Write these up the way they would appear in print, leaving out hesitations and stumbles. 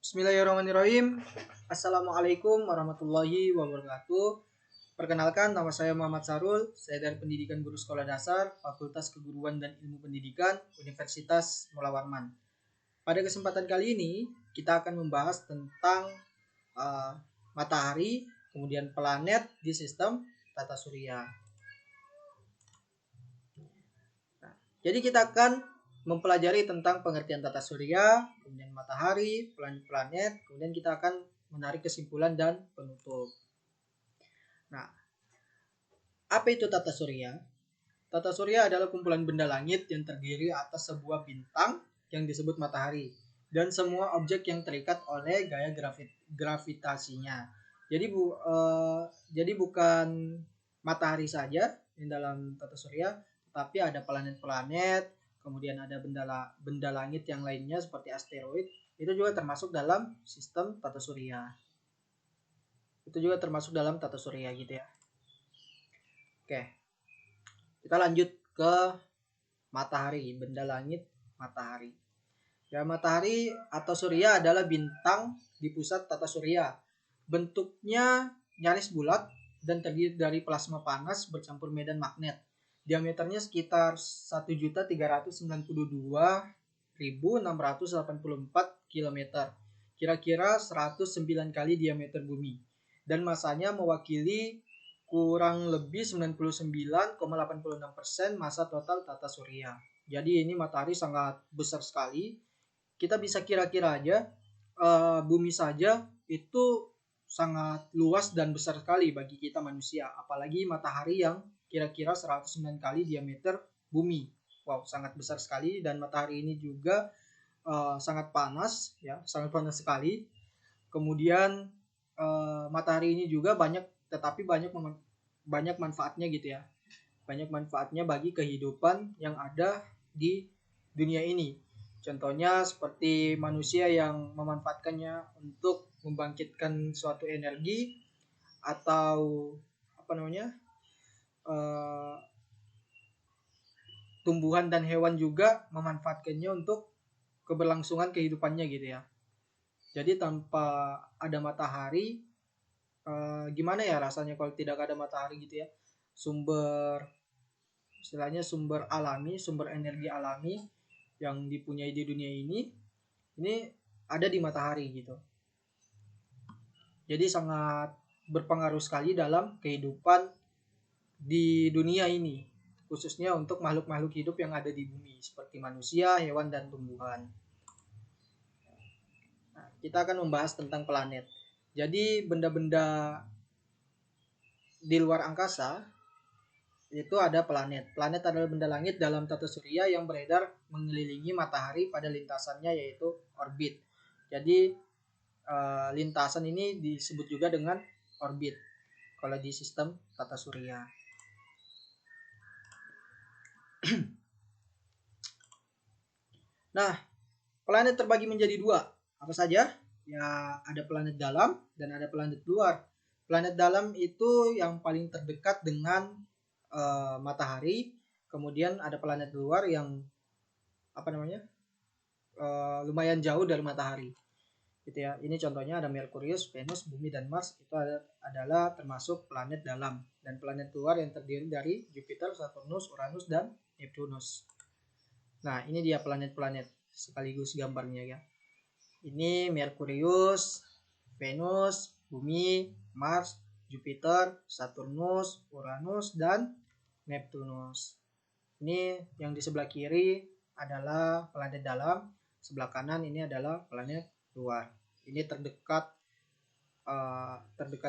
Bismillahirrahmanirrahim. Assalamualaikum warahmatullahi wabarakatuh. Perkenalkan, nama saya Muhammad Sarul. Saya dari Pendidikan Guru Sekolah Dasar, Fakultas Keguruan dan Ilmu Pendidikan, Universitas Mula Warman. Pada kesempatan kali ini, kita akan membahas tentang matahari, kemudian planet di sistem tata surya. Jadi kita akan mempelajari tentang pengertian tata surya, kemudian matahari, planet-planet, kemudian kita akan menarik kesimpulan dan penutup. Nah, apa itu tata surya? Tata surya adalah kumpulan benda langit yang terdiri atas sebuah bintang yang disebut matahari dan semua objek yang terikat oleh gaya gravitasinya. Jadi bukan matahari saja di dalam tata surya, tapi ada planet-planet, kemudian ada benda langit yang lainnya seperti asteroid, itu juga termasuk dalam sistem tata surya. Itu juga termasuk dalam tata surya gitu ya. Oke. Kita lanjut ke matahari, benda langit matahari. Ya, matahari atau surya adalah bintang di pusat tata surya. Bentuknya nyaris bulat dan terdiri dari plasma panas bercampur medan magnet. Diameternya sekitar 1.392.684 km. Kira-kira 109 kali diameter bumi. Dan masanya mewakili kurang lebih 99,86% massa total tata surya. Jadi ini matahari sangat besar sekali. Kita bisa kira-kira aja bumi saja itu sangat luas dan besar sekali bagi kita manusia, apalagi matahari yang kira-kira 109 kali diameter bumi. Wow, sangat besar sekali. Dan matahari ini juga sangat panas ya, sangat panas sekali. Kemudian matahari ini juga banyak manfaatnya gitu ya. Banyak manfaatnya bagi kehidupan yang ada di dunia ini. Contohnya seperti manusia yang memanfaatkannya untuk membangkitkan suatu energi, atau tumbuhan dan hewan juga memanfaatkannya untuk keberlangsungan kehidupannya gitu ya. Jadi tanpa ada matahari, gimana ya rasanya kalau tidak ada matahari gitu ya. Sumber alami, sumber energi alami yang dipunyai di dunia ini ada di matahari gitu. Jadi sangat berpengaruh sekali dalam kehidupan di dunia ini, khususnya untuk makhluk-makhluk hidup yang ada di bumi seperti manusia, hewan, dan tumbuhan. Nah, kita akan membahas tentang planet. Jadi benda-benda di luar angkasa itu ada planet. Planet adalah benda langit dalam tata surya yang beredar mengelilingi matahari pada lintasannya, yaitu orbit. Jadi lintasan ini disebut juga dengan orbit kalau di sistem tata surya. Nah, planet terbagi menjadi dua. Apa saja? Ya, ada planet dalam dan ada planet luar. Planet dalam itu yang paling terdekat dengan matahari. Kemudian ada planet luar yang lumayan jauh dari matahari. Gitu ya. Ini contohnya ada Merkurius, Venus, Bumi, dan Mars. Itu adalah termasuk planet dalam. Dan planet luar yang terdiri dari Jupiter, Saturnus, Uranus, dan Neptunus. Nah, ini dia planet-planet sekaligus gambarnya ya. Ini Merkurius, Venus, Bumi, Mars, Jupiter, Saturnus, Uranus, dan Neptunus. Ini yang di sebelah kiri adalah planet dalam, sebelah kanan ini adalah planet luar. Ini terdekat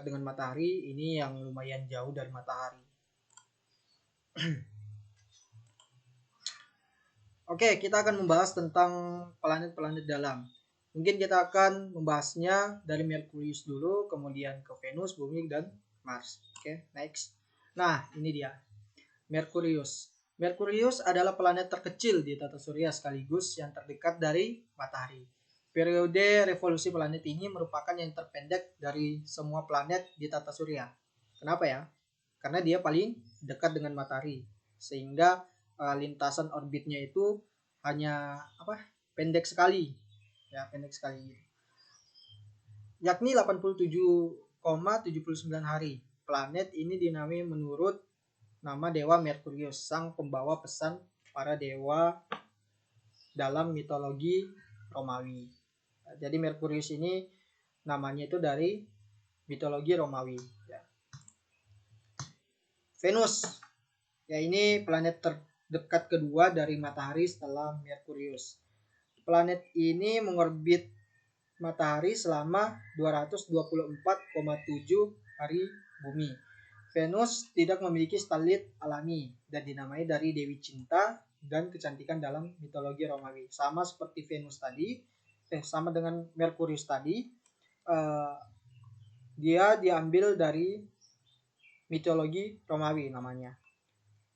dengan matahari, ini yang lumayan jauh dari matahari. Oke, kita akan membahas tentang planet-planet dalam. Mungkin kita akan membahasnya dari Merkurius dulu, kemudian ke Venus, Bumi, dan Mars. Oke, next. Nah, ini dia. Merkurius. Merkurius adalah planet terkecil di tata surya sekaligus yang terdekat dari matahari. Periode revolusi planet ini merupakan yang terpendek dari semua planet di tata surya. Kenapa ya? Karena dia paling dekat dengan matahari, sehingga lintasan orbitnya itu hanya pendek sekali ya, pendek sekali. yakni 87,79 hari. Planet ini dinamai menurut nama dewa Merkurius, sang pembawa pesan para dewa dalam mitologi Romawi. Jadi Merkurius ini namanya itu dari mitologi Romawi. Venus, ya ini planet terdekat kedua dari matahari setelah Merkurius. Planet ini mengorbit matahari selama 224,7 hari bumi. Venus tidak memiliki satelit alami dan dinamai dari Dewi Cinta dan kecantikan dalam mitologi Romawi. Sama seperti Venus tadi, sama dengan Merkurius tadi, dia diambil dari mitologi Romawi namanya.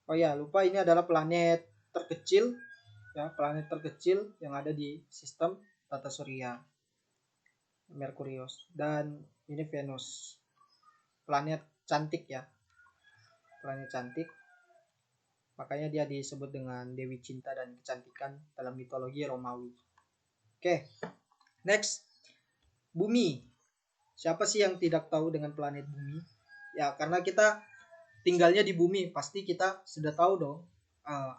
Oh ya, lupa ini adalah planet terkecil, ya, planet terkecil yang ada di sistem tata surya. Merkurius, dan ini Venus, planet cantik ya, planet cantik, makanya dia disebut dengan Dewi Cinta dan kecantikan dalam mitologi Romawi. Oke, next, Bumi. Siapa sih yang tidak tahu dengan planet Bumi? Ya, karena kita tinggalnya di Bumi, pasti kita sudah tahu dong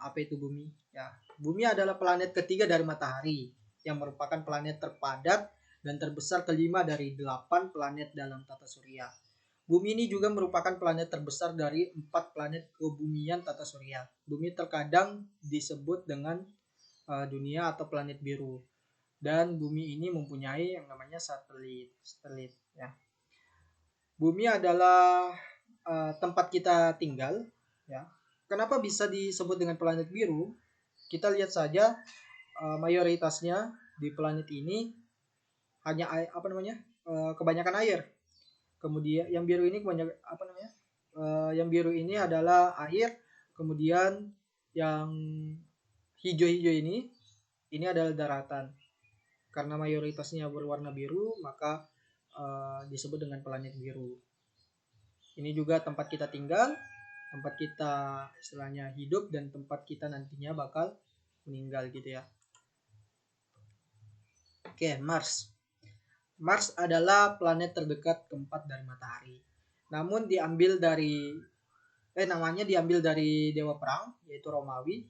apa itu Bumi. Ya, Bumi adalah planet ketiga dari Matahari yang merupakan planet terpadat dan terbesar kelima dari 8 planet dalam tata surya. Bumi ini juga merupakan planet terbesar dari 4 planet kebumian tata surya. Bumi terkadang disebut dengan dunia atau planet biru. Dan bumi ini mempunyai yang namanya satelit ya. Bumi adalah tempat kita tinggal ya. Kenapa bisa disebut dengan planet biru? Kita lihat saja mayoritasnya di planet ini hanya kebanyakan air. Kemudian yang biru ini yang biru ini adalah air. Kemudian yang hijau-hijau ini adalah daratan. Karena mayoritasnya berwarna biru, maka disebut dengan planet biru. Ini juga tempat kita tinggal, tempat kita istilahnya hidup, dan tempat kita nantinya bakal meninggal gitu ya. Oke, Mars. Mars adalah planet terdekat keempat dari Matahari. Namun namanya diambil dari dewa perang, yaitu Romawi.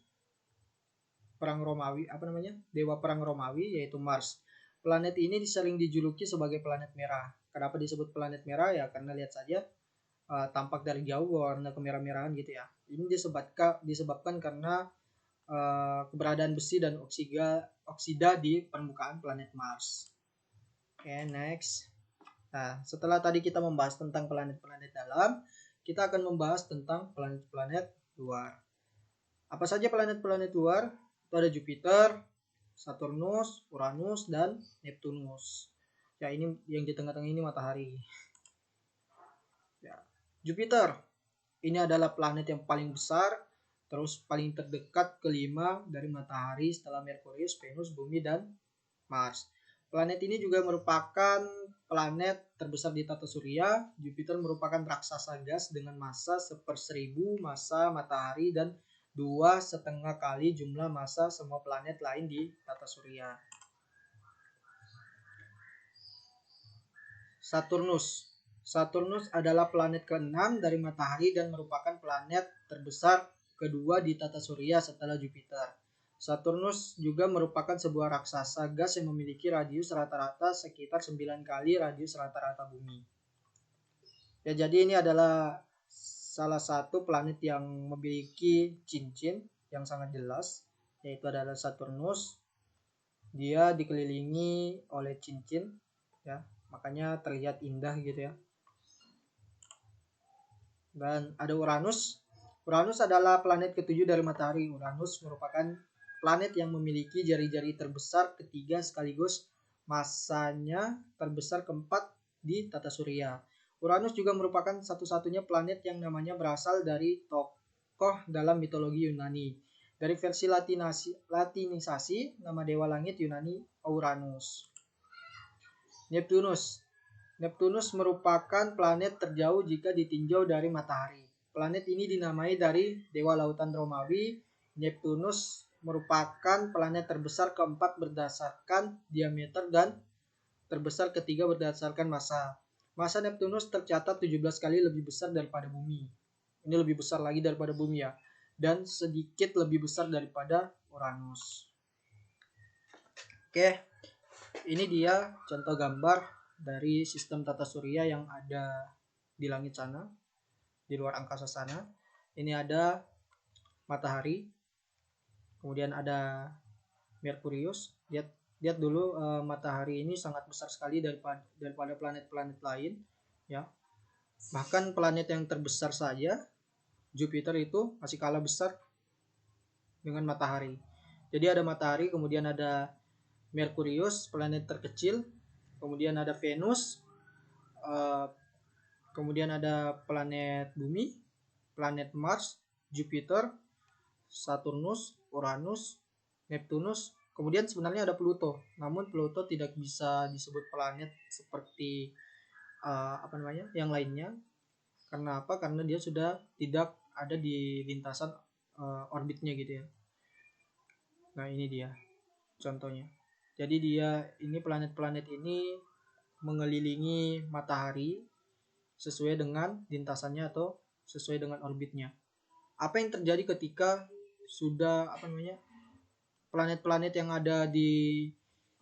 Dewa perang Romawi, yaitu Mars. Planet ini sering dijuluki sebagai planet merah. Kenapa disebut planet merah? Ya karena lihat saja tampak dari jauh warna kemerah-merahan gitu ya. Ini disebabkan karena keberadaan besi dan oksida di permukaan planet Mars. Oke, next. Nah, setelah tadi kita membahas tentang planet-planet dalam, kita akan membahas tentang planet-planet luar. Apa saja planet-planet luar? Itu ada Jupiter, Saturnus, Uranus, dan Neptunus. Ya, ini yang di tengah-tengah ini matahari. Ya. Jupiter. Ini adalah planet yang paling besar, terus paling terdekat kelima dari matahari setelah Merkurius, Venus, Bumi, dan Mars. Planet ini juga merupakan planet terbesar di tata surya. Jupiter merupakan raksasa gas dengan massa 1/1000 massa matahari dan 2,5 kali jumlah massa semua planet lain di tata surya. Saturnus adalah planet ke-6 dari matahari dan merupakan planet terbesar kedua di tata surya setelah Jupiter. Saturnus juga merupakan sebuah raksasa gas yang memiliki radius rata-rata sekitar 9 kali radius rata-rata bumi. Ya, jadi ini adalah salah satu planet yang memiliki cincin yang sangat jelas, yaitu adalah Saturnus. Dia dikelilingi oleh cincin, ya, makanya terlihat indah gitu ya. Dan ada Uranus. Uranus adalah planet ke-7 dari matahari. Uranus merupakan planet yang memiliki jari-jari terbesar ketiga sekaligus massanya terbesar keempat di tata surya. Uranus juga merupakan satu-satunya planet yang namanya berasal dari tokoh dalam mitologi Yunani. Dari versi latinisasi, nama dewa langit Yunani Uranus. Neptunus merupakan planet terjauh jika ditinjau dari matahari. Planet ini dinamai dari dewa lautan Romawi. Neptunus merupakan planet terbesar keempat berdasarkan diameter dan terbesar ketiga berdasarkan massa. Massa Neptunus tercatat 17 kali lebih besar daripada Bumi. Ini lebih besar lagi daripada Bumi ya. Dan sedikit lebih besar daripada Uranus. Oke, ini dia contoh gambar dari sistem tata surya yang ada di langit sana, di luar angkasa sana. Ini ada matahari, kemudian ada Merkurius. Lihat dulu, matahari ini sangat besar sekali daripada planet-planet lain ya. Bahkan planet yang terbesar saja, Jupiter, itu masih kalah besar dengan matahari. Jadi ada matahari, kemudian ada Merkurius, planet terkecil, kemudian ada Venus, kemudian ada planet Bumi, planet Mars, Jupiter, Saturnus, Uranus, Neptunus, kemudian sebenarnya ada Pluto. Namun Pluto tidak bisa disebut planet seperti yang lainnya. Karena apa? Karena dia sudah tidak ada di lintasan orbitnya gitu ya. Nah, ini dia contohnya. Jadi planet-planet ini mengelilingi matahari sesuai dengan lintasannya atau sesuai dengan orbitnya. Apa yang terjadi ketika sudah planet-planet yang ada di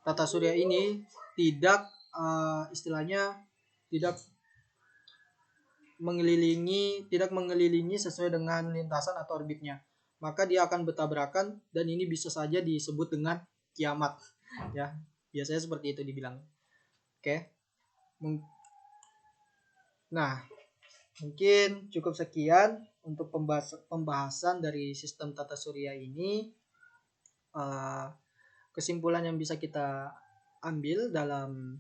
tata surya ini tidak mengelilingi sesuai dengan lintasan atau orbitnya, maka dia akan bertabrakan dan ini bisa saja disebut dengan kiamat ya. Biasanya seperti itu dibilang. Oke. Nah, mungkin cukup sekian untuk pembahasan dari sistem tata surya ini. Kesimpulan yang bisa kita ambil dalam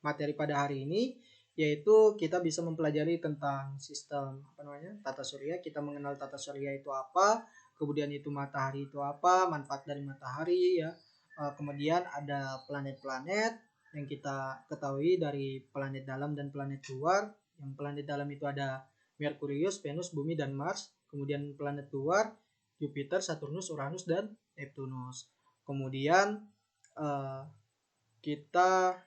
materi pada hari ini yaitu kita bisa mempelajari tentang sistem tata surya. Kita mengenal tata surya itu apa, kemudian itu matahari itu apa, manfaat dari matahari ya. Kemudian ada planet-planet yang kita ketahui dari planet dalam dan planet luar. Yang planet dalam itu ada Merkurius, Venus, Bumi, dan Mars. Kemudian planet luar Jupiter, Saturnus, Uranus, dan Neptunus. Kemudian kita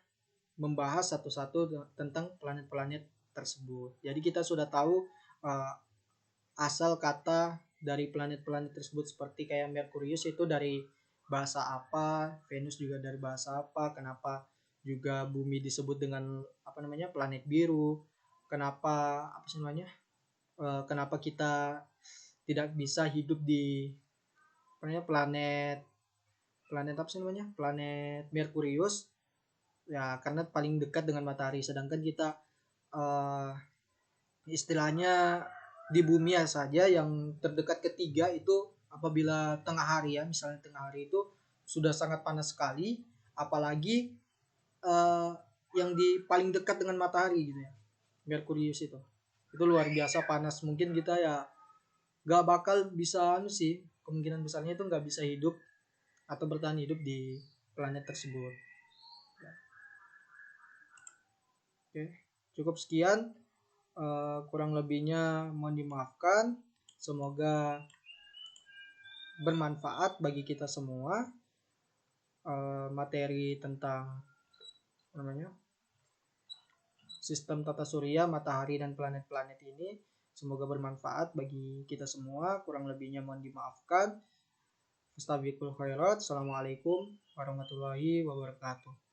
membahas satu-satu tentang planet-planet tersebut. Jadi kita sudah tahu asal kata dari planet-planet tersebut, seperti kayak Merkurius itu dari bahasa apa, Venus juga dari bahasa apa, kenapa juga Bumi disebut dengan planet biru, kenapa kenapa kita tidak bisa hidup di planet Merkurius ya, karena paling dekat dengan matahari, sedangkan kita istilahnya di bumi saja yang terdekat ketiga itu apabila tengah hari ya, misalnya tengah hari itu sudah sangat panas sekali, apalagi yang di paling dekat dengan matahari gitu ya, Merkurius itu luar biasa panas. Mungkin kita ya gak bakal bisa kemungkinan besarnya itu gak bisa hidup atau bertahan hidup di planet tersebut. Oke, cukup sekian. Kurang lebihnya mohon dimaafkan. Semoga bermanfaat bagi kita semua. Materi tentang sistem tata surya, matahari, dan planet-planet ini semoga bermanfaat bagi kita semua. Kurang lebihnya mohon dimaafkan. Astagfirullah khairat. Assalamualaikum warahmatullahi wabarakatuh.